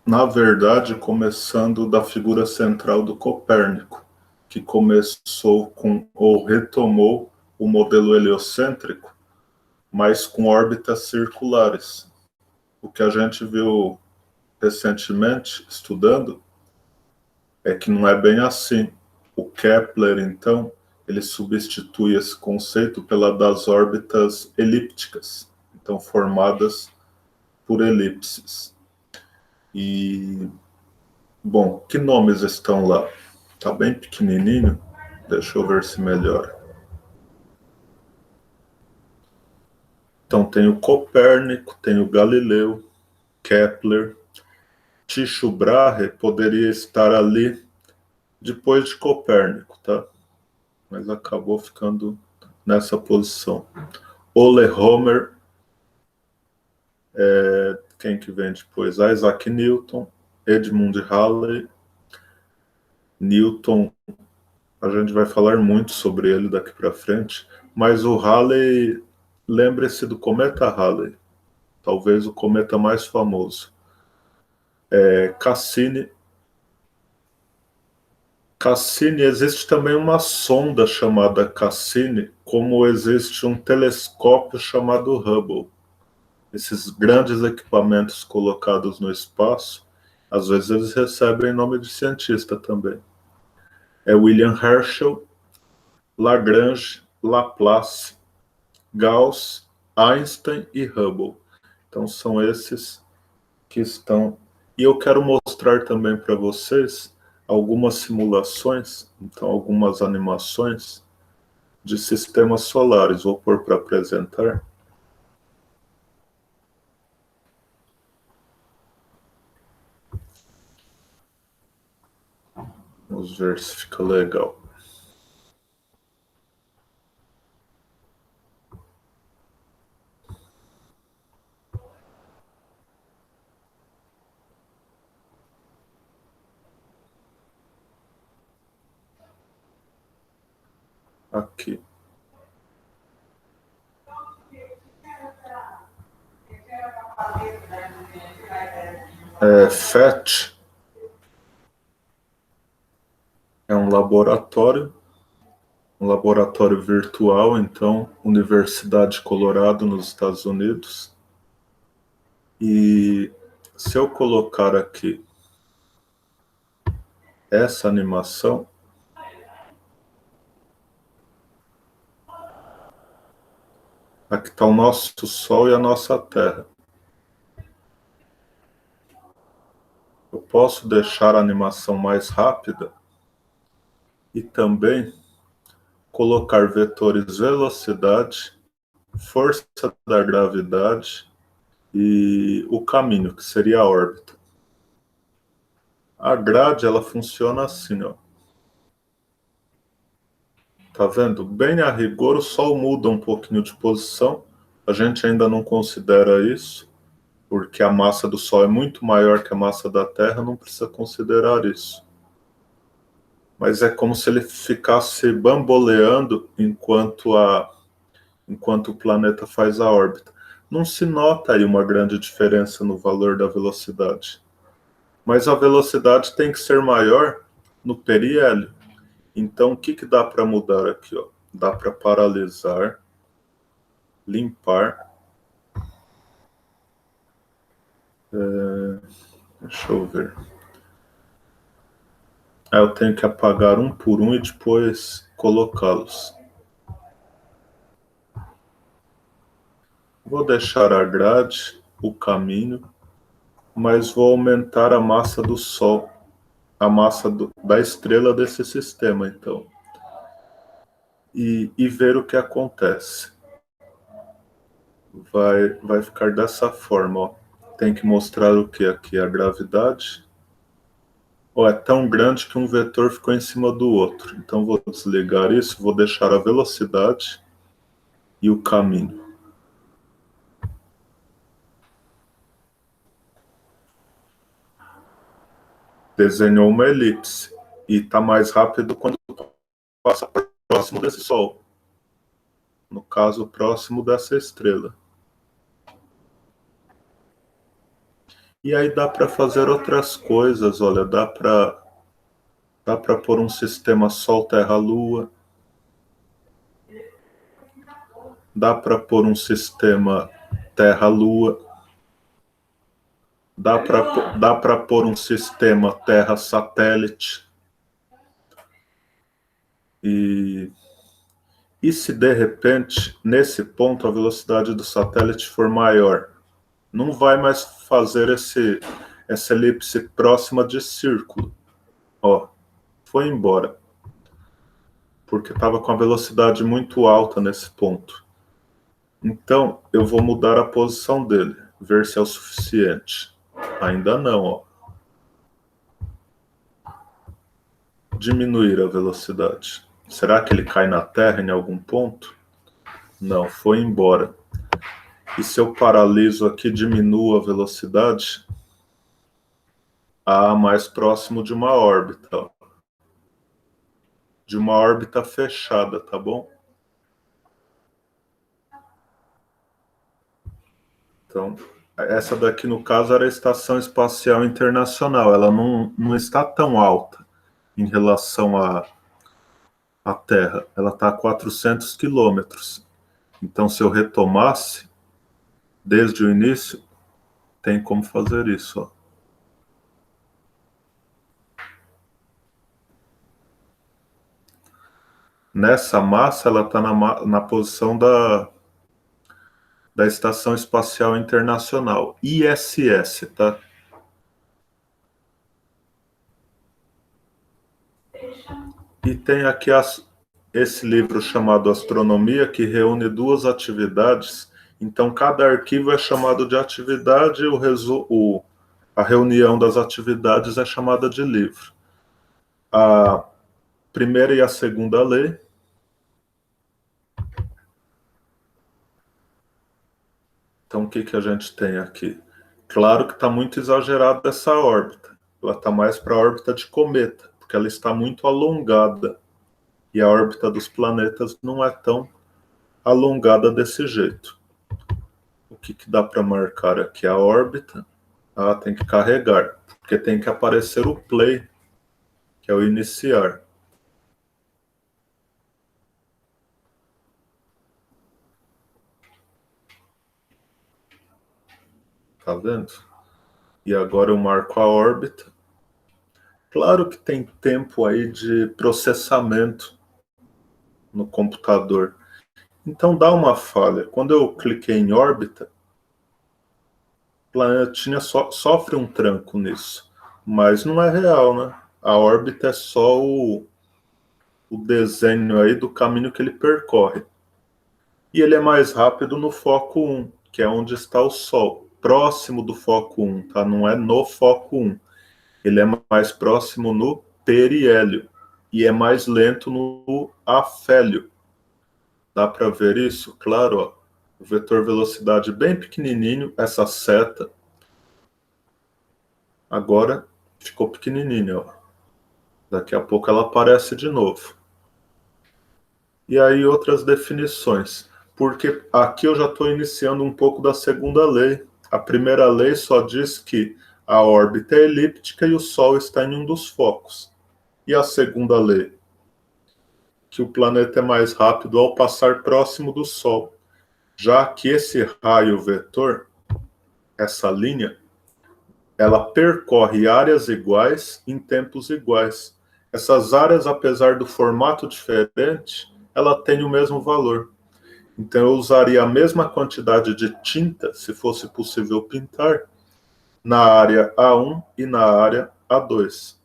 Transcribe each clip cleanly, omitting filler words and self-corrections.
na verdade, começando da figura central do Copérnico, que começou com, ou retomou, o modelo heliocêntrico, mas com órbitas circulares. O que a gente viu recentemente, estudando, é que não é bem assim. O Kepler, então, ele substitui esse conceito pela das órbitas elípticas, então formadas por elipses. E, bom, que nomes estão lá? Está bem pequenininho, deixa eu ver se melhora. Então tem o Copérnico, tem o Galileu, Kepler, Tycho Brahe poderia estar ali depois de Copérnico, tá? Mas acabou ficando nessa posição. Ole Homer, quem que vem depois? Isaac Newton, Edmund Halley. Newton, a gente vai falar muito sobre ele daqui para frente, mas o Halley, lembre-se do cometa Halley, talvez o cometa mais famoso. Cassini. Cassini, existe também uma sonda chamada Cassini, como existe um telescópio chamado Hubble. Esses grandes equipamentos colocados no espaço, às vezes eles recebem nome de cientista também. É William Herschel, Lagrange, Laplace, Gauss, Einstein e Hubble. Então são esses que estão. E eu quero mostrar também para vocês algumas simulações, então algumas animações de sistemas solares. Vou pôr para apresentar. Vamos ver se fica legal. Aqui. FET é um laboratório virtual, então, Universidade de Colorado, nos Estados Unidos. E se eu colocar aqui essa animação, aqui está o nosso Sol e a nossa Terra. Eu posso deixar a animação mais rápida e também colocar vetores velocidade, força da gravidade e o caminho, que seria a órbita. A grade, ela funciona assim, ó. Tá vendo? Bem a rigor, o Sol muda um pouquinho de posição. A gente ainda não considera isso, porque a massa do Sol é muito maior que a massa da Terra, não precisa considerar isso. Mas é como se ele ficasse bamboleando enquanto o planeta faz a órbita. Não se nota aí uma grande diferença no valor da velocidade. Mas a velocidade tem que ser maior no periélio. Então, o que dá para mudar aqui? Ó? Dá para paralisar, limpar. Deixa eu ver. Aí eu tenho que apagar um por um e depois colocá-los. Vou deixar a grade, o caminho, mas vou aumentar a massa do Sol, a massa da estrela desse sistema, então. E ver o que acontece. Vai ficar dessa forma, ó. Tem que mostrar o que aqui? A gravidade. Ó, é tão grande que um vetor ficou em cima do outro. Então vou desligar isso, vou deixar a velocidade e o caminho. Desenhou uma elipse e está mais rápido quando passa próximo desse Sol. No caso, próximo dessa estrela. E aí dá para fazer outras coisas, olha, dá para pôr um sistema Sol, Terra, Lua, dá para pôr um sistema Terra, Lua, dá para pôr um sistema Terra, Satélite. E se de repente, nesse ponto, a velocidade do satélite for maior, não vai mais fazer essa elipse próxima de círculo. Ó, foi embora. Porque estava com a velocidade muito alta nesse ponto. Então, eu vou mudar a posição dele, ver se é o suficiente. Ainda não, ó. Diminuir a velocidade. Será que ele cai na Terra em algum ponto? Não, foi embora. E se eu paraliso aqui, diminuo a velocidade? Mais próximo de uma órbita. Ó. De uma órbita fechada, tá bom? Então, essa daqui, no caso, era a Estação Espacial Internacional. Ela não está tão alta em relação à Terra. Ela está a 400 quilômetros. Então, se eu retomasse, desde o início, tem como fazer isso. Ó. Nessa massa, ela está na posição da Estação Espacial Internacional, ISS, tá? E tem aqui esse livro chamado Astronomia, que reúne duas atividades. Então, cada arquivo é chamado de atividade e a reunião das atividades é chamada de livro. A primeira e a segunda lei. Então, o que a gente tem aqui? Claro que está muito exagerada essa órbita. Ela está mais para a órbita de cometa, porque ela está muito alongada. E a órbita dos planetas não é tão alongada desse jeito. O que dá para marcar aqui? A órbita. Tem que carregar, porque tem que aparecer o play, que é o iniciar. Tá vendo? E agora eu marco a órbita. Claro que tem tempo aí de processamento no computador. Então dá uma falha. Quando eu cliquei em órbita, o planetinha sofre um tranco nisso. Mas não é real, né? A órbita é só o desenho aí do caminho que ele percorre. E ele é mais rápido no foco 1, que é onde está o Sol, próximo do foco 1, tá? Não é no foco 1. Ele é mais próximo no periélio e é mais lento no afélio. Dá para ver isso? Claro, ó. O vetor velocidade bem pequenininho, essa seta. Agora ficou pequenininho, ó. Daqui a pouco ela aparece de novo. E aí outras definições. Porque aqui eu já estou iniciando um pouco da segunda lei. A primeira lei só diz que a órbita é elíptica e o Sol está em um dos focos. E a segunda lei? Que o planeta é mais rápido ao passar próximo do Sol, já que esse raio vetor, essa linha, ela percorre áreas iguais em tempos iguais. Essas áreas, apesar do formato diferente, ela tem o mesmo valor. Então eu usaria a mesma quantidade de tinta, se fosse possível pintar, na área A1 e na área A2.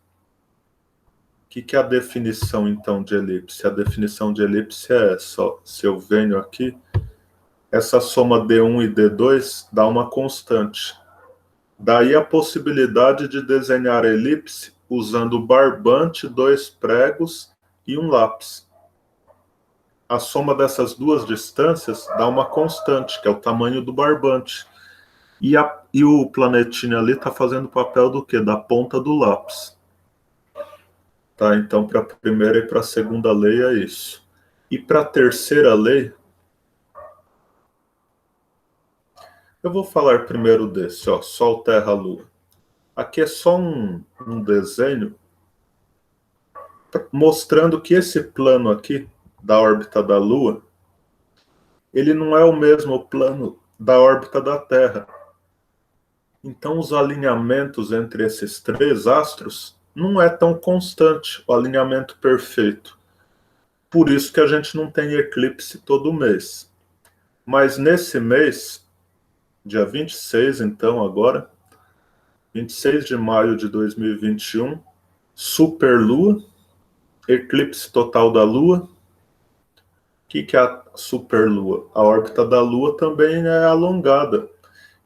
O que é a definição, então, de elipse? A definição de elipse é essa. Ó. Se eu venho aqui, essa soma D1 e D2 dá uma constante. Daí a possibilidade de desenhar elipse usando barbante, 2 pregos e um lápis. A soma dessas duas distâncias dá uma constante, que é o tamanho do barbante. E o planetinha ali está fazendo o papel do quê? Da ponta do lápis. Tá, então, para a primeira e para a segunda lei é isso. E para a terceira lei, Eu vou falar primeiro desse, ó, Sol, Terra, Lua. Aqui é só um desenho mostrando que esse plano aqui, da órbita da Lua, ele não é o mesmo plano da órbita da Terra. Então, os alinhamentos entre esses três astros não é tão constante, o alinhamento perfeito. Por isso que a gente não tem eclipse todo mês. Mas nesse mês, dia 26, então, agora, 26 de maio de 2021, superlua, eclipse total da Lua. O que é a superlua? A órbita da Lua também é alongada.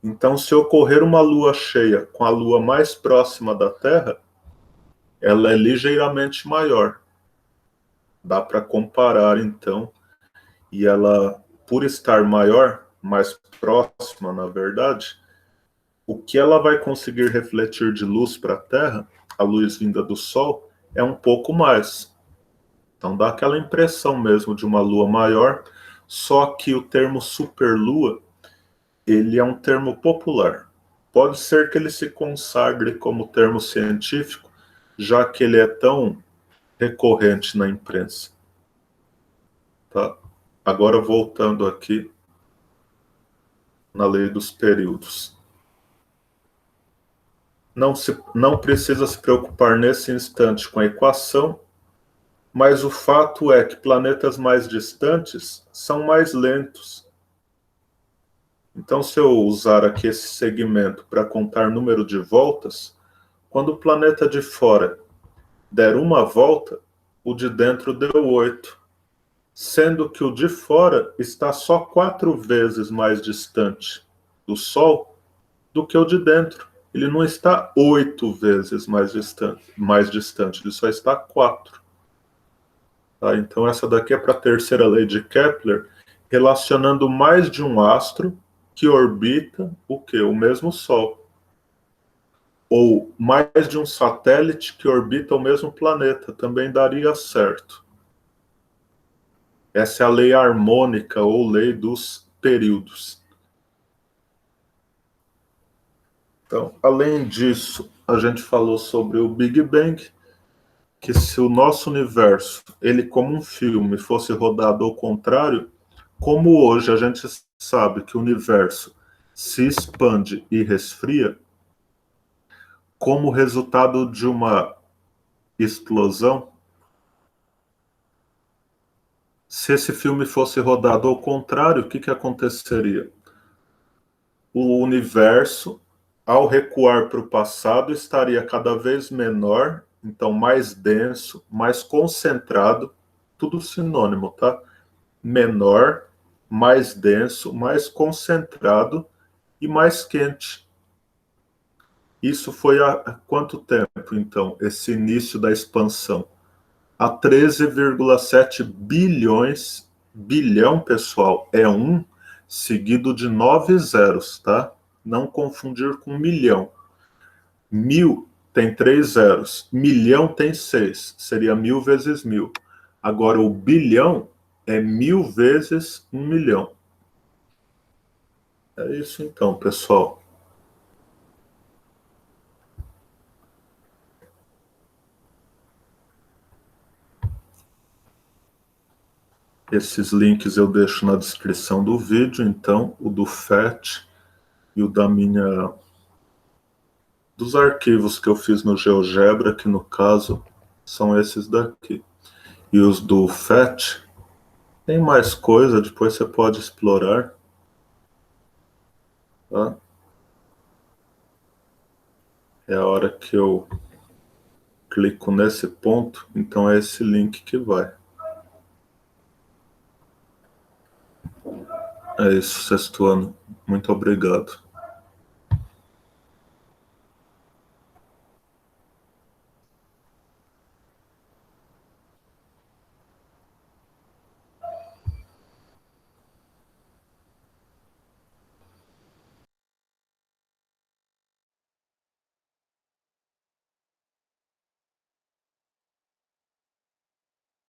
Então, se ocorrer uma lua cheia com a Lua mais próxima da Terra, ela é ligeiramente maior. Dá para comparar, então, e ela, por estar maior, mais próxima, na verdade, o que ela vai conseguir refletir de luz para a Terra, a luz vinda do Sol, é um pouco mais. Então dá aquela impressão mesmo de uma lua maior, só que o termo superlua, ele é um termo popular. Pode ser que ele se consagre como termo científico, já que ele é tão recorrente na imprensa. Tá? Agora voltando aqui na lei dos períodos. Não precisa se preocupar nesse instante com a equação, mas o fato é que planetas mais distantes são mais lentos. Então, se eu usar aqui esse segmento para contar número de voltas, quando o planeta de fora der uma volta, o de dentro deu 8, sendo que o de fora está só 4 vezes mais distante do Sol do que o de dentro. Ele não está 8 vezes mais distante, ele só está 4. Tá? Então essa daqui é para a terceira lei de Kepler, relacionando mais de um astro que orbita o quê? O mesmo Sol. Ou mais de um satélite que orbita o mesmo planeta, também daria certo. Essa é a lei harmônica ou lei dos períodos. Então, além disso, a gente falou sobre o Big Bang, que se o nosso universo, ele como um filme, fosse rodado ao contrário, como hoje a gente sabe que o universo se expande e resfria, como resultado de uma explosão, se esse filme fosse rodado ao contrário, o que aconteceria? O universo, ao recuar para o passado, estaria cada vez menor, então mais denso, mais concentrado, tudo sinônimo, tá? Menor, mais denso, mais concentrado e mais quente. Isso foi há quanto tempo, então, esse início da expansão? Há 13,7 bilhões, bilhão, pessoal, é 1 seguido de 9 zeros, tá? Não confundir com milhão. 1000 tem 3 zeros, milhão tem 6, seria 1000 vezes 1000. Agora, o bilhão é 1000 vezes 1 milhão. É isso então, pessoal. Esses links eu deixo na descrição do vídeo, então, o do FET e o da minha... dos arquivos que eu fiz no GeoGebra, que no caso são esses daqui. E os do FET, tem mais coisa, depois você pode explorar. Tá? É a hora que eu clico nesse ponto, então é esse link que vai. É isso, sexto ano. Muito obrigado.